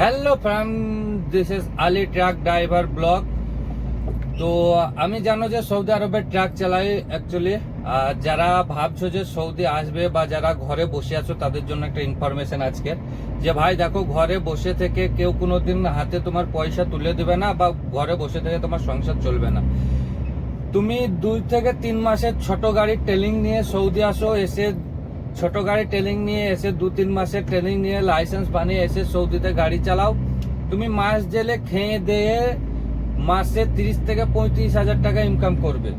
Hello friend, this is Ali truck driver blog. তো আমি জানো যে সৌদি আরবে ট্রাক চালাই অ্যাকচুয়ালি। যারা ভাবছো যে সৌদি আসবে বা যারা ঘরে বসে আছো তাদের জন্য একটা ইনফরমেশন আজকে, যে ভাই দেখো, ঘরে বসে থেকে কেউ কোনোদিন হাতে তোমার পয়সা তুলে দেবে না বা ঘরে বসে থেকে তোমার সংসার চলবে না। তুমি 2 থেকে 3 মাসের ছোট গাড়ির ট্রেনিং নিয়ে সৌদি আসো, এসে ছোট গাড়ি ট্রেনিং নিয়ে এসে 2-3 মাসের ট্রেনিং নিয়ে লাইসেন্স বানিয়ে এসে সৌদিতে গাড়ি চালাও। তুমি মাস জেলে খেয়ে দিয়ে মাসে 30 থেকে 35 হাজার টাকা ইনকাম করবে।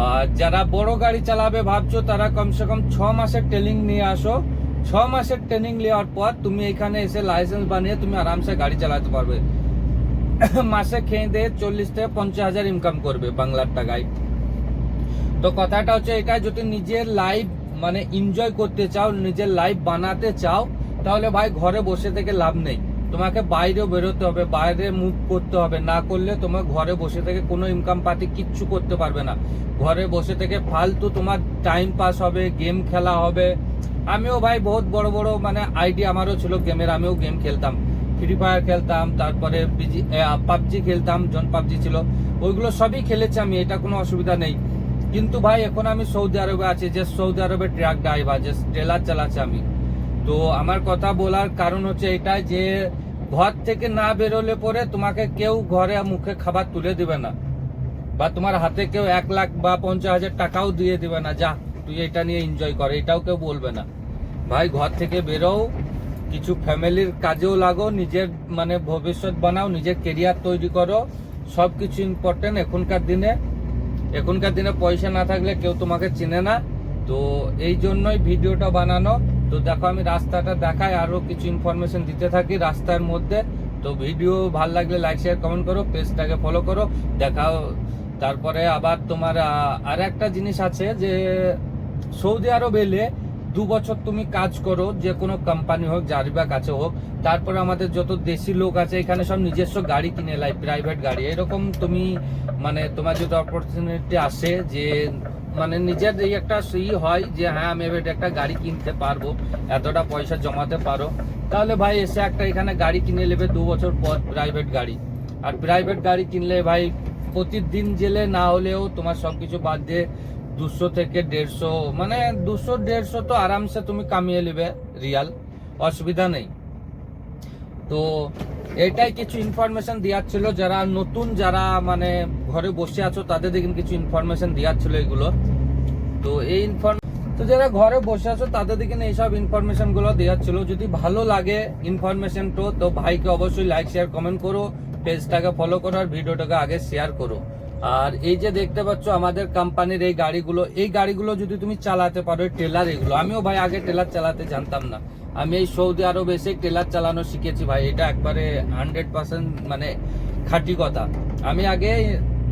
আর যারা বড় গাড়ি চালাবে ভাবছো, তারা কমসে কম 6 মাসের ট্রেনিং নিয়ে আসো। 6 মাসের ট্রেনিং নেওয়ার পর তুমি এখানে এসে লাইসেন্স বানিয়ে তুমি আরামসে গাড়ি চালাতে পারবে। মাসে খেয়ে দিয়ে 40 থেকে 50 হাজার ইনকাম করবে বাংলার টাকায়। তো কথাটা হচ্ছে এটা, যদি নিজের লাইফ মানে এনজয় করতে চাও, নিজের লাইফ বানাতে চাও, তাহলে ভাই ঘরে বসে থেকে লাভ নেই। তোমাকে বাইরেও বেরোতে হবে, বাইরে মুভ করতে হবে। না করলে তোমার ঘরে বসে থেকে কোনো ইনকাম পাতি কিচ্ছু করতে পারবে না। ঘরে বসে থেকে ফালতু তোমার টাইম পাস হবে, গেম খেলা হবে। আমিও ভাই বহুত বড় বড় মানে আইডিয়া আমারও ছিল গেমের, আমিও গেম খেলতাম, ফ্রি ফায়ার খেলতাম, তারপরে পাবজি খেলতাম, জন পাবজি ছিল, ওইগুলো সবই খেলেছি আমি, এটা কোনো অসুবিধা নেই। কিন্তু ভাই এখন আমি সৌদি আরবে আছি, যে সৌদি আরবে ট্রাক ড্রাইভার, যে ট্রেলার চালাচ্ছি আমি। তো আমার কথা বলার কারণ হচ্ছে এটাই, যে ঘর থেকে না বেরোলে পরে তোমাকে কেউ ঘরে মুখে খাবার তুলে দিবে না, বা তোমার হাতে কেউ 1 লাখ বা 50 হাজার টাকাও দিয়ে দিবে না, যা তুই এটা নিয়ে এনজয় করে, এটাও কেউ বলবে না। ভাই ঘর থেকে বেরো, কিছু ফ্যামিলির কাজেও লাগো, নিজের মানে ভবিষ্যৎ বানাও, নিজের কেরিয়ার তৈরি করো, সব কিছু ইম্পর্টেন্ট এখনকার দিনে পয়সা না থাকলে কেউ তোমাকে চেনে না। তো এই জন্যই ভিডিওটা বানানো। তো দেখো, আমি রাস্তাটা দেখাই, আরো কিছু ইনফরমেশন দিতে থাকি রাস্তার মধ্যে। তো ভিডিও ভালো লাগলে লাইক শেয়ার কমেন্ট করো, পেজটাকে ফলো করো, দেখাও। তারপরে আবার তোমার আর একটা জিনিস আছে, যে সৌদি আরব এলে 2 বছর তুমি কাজ করো, যে কোনো কোম্পানি হোক, যারই বা কাছে হোক। তারপরে আমাদের যত দেশি লোক আছে এখানে সব নিজস্ব গাড়ি কিনে লাই, প্রাইভেট গাড়ি। এরকম তুমি মানে তোমার যদি অপরচুনিটি আসে, যে মানে নিজের এই একটা হয় যে হ্যাঁ আমি এবার একটা গাড়ি কিনতে পারবো, এতটা পয়সা জমাতে পারো, তাহলে ভাই এসে একটা এখানে গাড়ি কিনে নেবে 2 বছর পর, প্রাইভেট গাড়ি। আর প্রাইভেট গাড়ি কিনলে ভাই প্রতিদিন জেলে না হলেও তোমার সবকিছু বাদ দিয়ে 200 থেকে 150, মানে 200-150 তো আরামসে তুমি কামিয়ে নেবে রিয়াল, অসুবিধা নেই। তো এটাই কিছু ইনফরমেশন দেওয়ার ছিল, যারা নতুন, যারা মানে ঘরে বসে আছো তাদের দিকে কিছু ইনফরমেশন দেওয়ার ছিল এগুলো। তো এই তো যারা ঘরে বসে আছো তাদের দিকে এইসব ইনফরমেশন গুলো দেওয়ার ছিল। যদি ভালো লাগে ইনফরমেশন তো ভাইকে অবশ্যই লাইক শেয়ার কমেন্ট করো, পেজটাকে ফলো করো, আর ভিডিওটাকে আগে শেয়ার করো। আর এই যে দেখতে পাচ্ছ আমাদের কোম্পানির এই গাড়িগুলো যদি তুমি চালাতে পারো, ট্রেলার, এগুলো আমিও ভাই আগে ট্রেলার চালাতে জানতাম না। আমি এই সৌদি আরব এসে ট্রেলার চালানো শিখেছি ভাই, এটা একবারে 100% মানে খাঁটি কথা। আমি আগে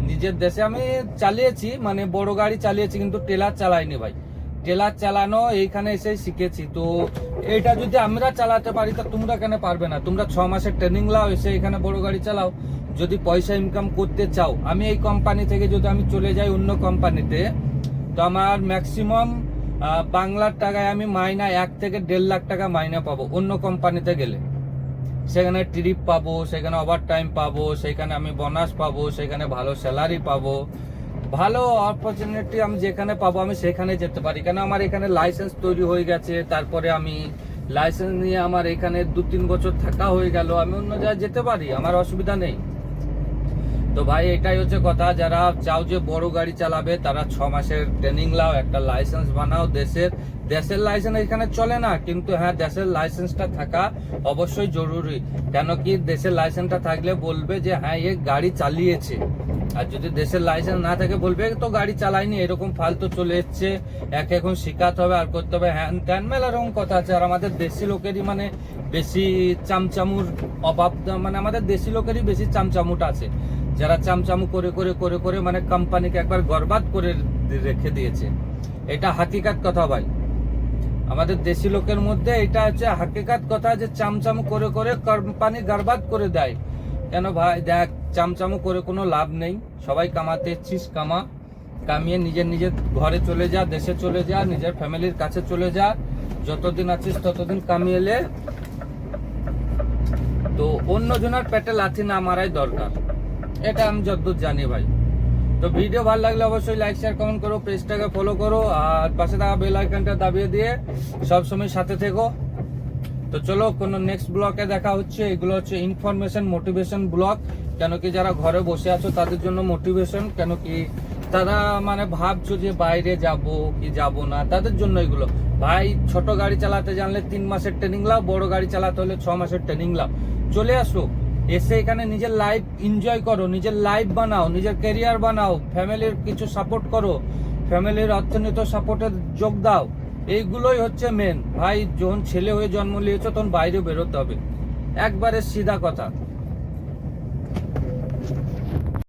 নিজের দেশে আমি চালিয়েছি, মানে বড় গাড়ি চালিয়েছি, কিন্তু ট্রেলার চালাইনি ভাই। ট্রেলার চালানো এইখানে এসে শিখেছি। তো এটা যদি আমরা চালাতে পারি, তো তোমরা কেন পারবে না? তোমরা 6 মাসের ট্রেনিং লাও, এসে এখানে বড় গাড়ি চালাও। যদি পয়সা ইনকাম করতে চাও, আমি এই কোম্পানি থেকে যদি আমি চলে যাই অন্য কোম্পানিতে, তো আমার ম্যাক্সিমাম বাংলার টাকায় আমি মাইনা 1 থেকে 1.5 লাখ টাকা মাইনা পাবো অন্য কোম্পানিতে গেলে। সেখানে ট্রিপ পাবো, সেখানে ওভার টাইম পাবো, সেখানে আমি বোনাস পাবো, সেখানে ভালো স্যালারি পাবো, ভালো অপরচুনিটি আমি যেখানে পাবো আমি সেখানে যেতে পারি। কেন আমার এখানে লাইসেন্স তৈরি হয়ে গেছে, তারপরে আমি লাইসেন্স নিয়ে আমার এখানে 2-3 বছর থাকা হয়ে গেল, আমি অন্য জায়গায় যেতে পারি, আমার অসুবিধা নেই। তো ভাই এটাই হচ্ছে কথা, যারা চাও যে বড় গাড়ি চালাবে তারা 6 মাসের ট্রেনিং লাও, একটা লাইসেন্স বানাও। দেশের লাইসেন্স এখানে চলে না, কিন্তু হ্যাঁ দেশের লাইসেন্সটা থাকা অবশ্যই জরুরি। কেন কি, দেশের লাইসেন্সটা থাকলে বলবে যে হ্যাঁ এ গাড়ি চালিয়েছে। আর যদি দেশের লাইসেন্স না থাকে বলবে তো গাড়ি চালায়নি, এরকম ফালতু চলে এসছে, এখন শিখাতে হবে আর করতে হবে, হ্যান ত্যান মেলা এরকম কথা আছে। আর আমাদের দেশি লোকেরই মানে বেশি চামচামুর অভাব, মানে আমাদের দেশি লোকেরই বেশি চামচামুটা আছে, যারা চামচামু করে করে করে করে মানে কোম্পানিকে একবার বরবাদ করে রেখে দিয়েছে। এটা হাকিকাত কথা ভাই, আমাদের দেশি লোকের মধ্যে এটা হচ্ছে হাকিকাত কথা, যে চামচামু করে করে কোম্পানি বরবাদ করে দেয়। কেন ভাই দেখ, চামচামু করে কোনো লাভ নেই। সবাই কামাতে ইচ্ছিস কামিয়ে নিজের ঘরে চলে যা, দেশে চলে যা, নিজের ফ্যামিলির কাছে চলে যা, যতদিন আছিস ততদিন কামিয়েলে অন্য জনের পেটে লাথি না মারাই দরকার, এটা আমি যতদূর জানি ভাই। তো ভিডিও ভালো লাগলে অবশ্যই লাইক শেয়ার কমেন্ট করো, পেজটাকে ফলো করো, আর পাশে থাকা বেল আইকনটা দাবিয়ে দিয়ে সবসময় সাথে থেকো। তো চলো কোনো নেক্সট ব্লগে দেখা হচ্ছে। এগুলো হচ্ছে ইনফরমেশন মোটিভেশন ব্লগ, কেন কি যারা ঘরে বসে আছো তাদের জন্য মোটিভেশন, কেন কি তারা মানে ভাবছো যে বাইরে যাব কি যাব না, তাদের জন্য এগুলো। ভাই ছোট গাড়ি চালাতে জানলে 3 মাসের ট্রেনিং লাও, বড় গাড়ি চালাতে হলে 6 মাসের ট্রেনিং লাও। চলে আসো, এসে এখানে নিজের লাইফ এনজয় করো, নিজের লাইফ বানাও, নিজের ক্যারিয়ার বানাও, ফ্যামিলির কিছু সাপোর্ট করো, ফ্যামিলির অর্থনৈতিক সাপোর্টে যোগ দাও। এইগুলোই হচ্ছে মেন। ভাই যখন ছেলে হয়ে জন্ম নিয়েছো তখন বাইরে বেরোতে হবে, একবারে সিধা কথা।